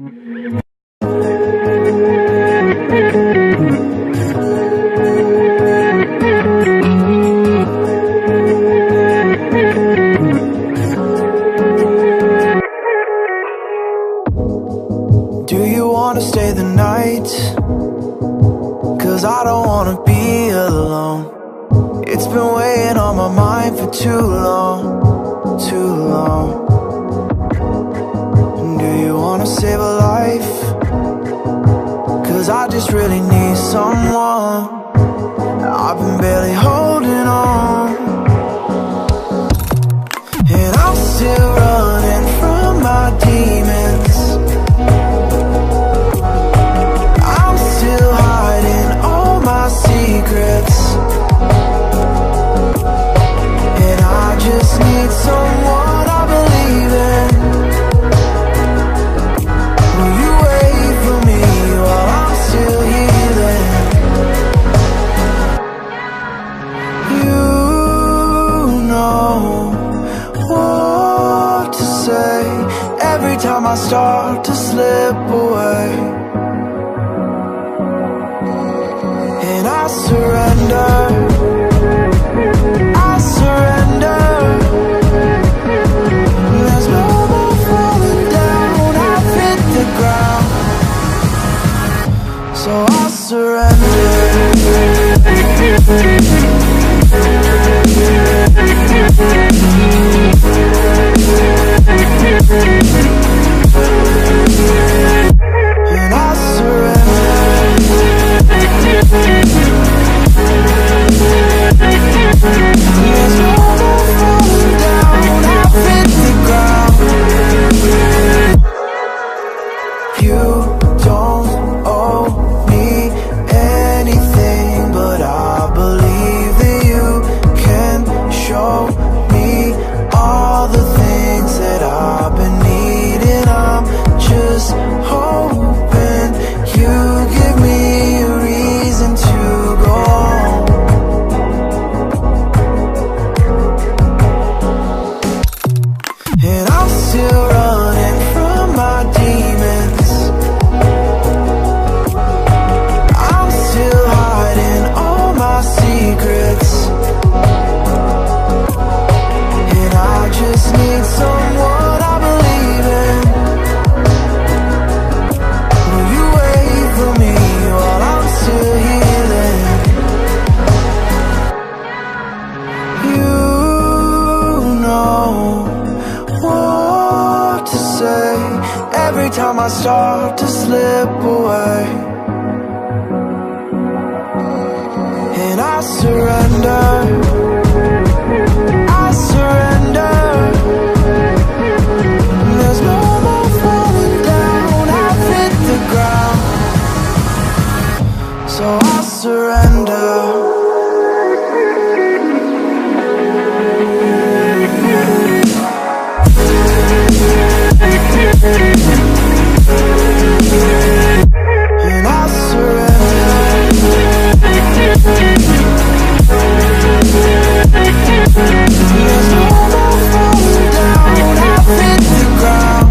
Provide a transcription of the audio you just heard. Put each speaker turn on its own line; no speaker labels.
Do you wanna stay the night? 'Cause I don't wanna be alone. It's been weighing on my mind for too long, too long. Do you wanna save a life? 'Cause I just really need someone. I've been barely holding on, and I'm still running from my demons. I'm still hiding all my secrets, and I just need someone I believe in. Will you wait for me while I'm still healing? You know what to say every time I start to slip away, and I surrender, I surrender. There's no more falling down, I've hit the ground, so I surrender. And I surrender. There's no more falling down, I've hit the ground. You don't owe me anything, but I believe that you can show me all the things that I've been needing. I'm just hoping you give me a reason to go on. And I'm still running from my demons. I'm still hiding all my secrets, and I just need someone I believe in. Will you wait for me while I'm still healing? You know what to say every time I start to slip away, and I surrender, I surrender. There's no more falling down, I've hit the ground, so I surrender. And I surrender. There's no more falling down, I've hit the ground.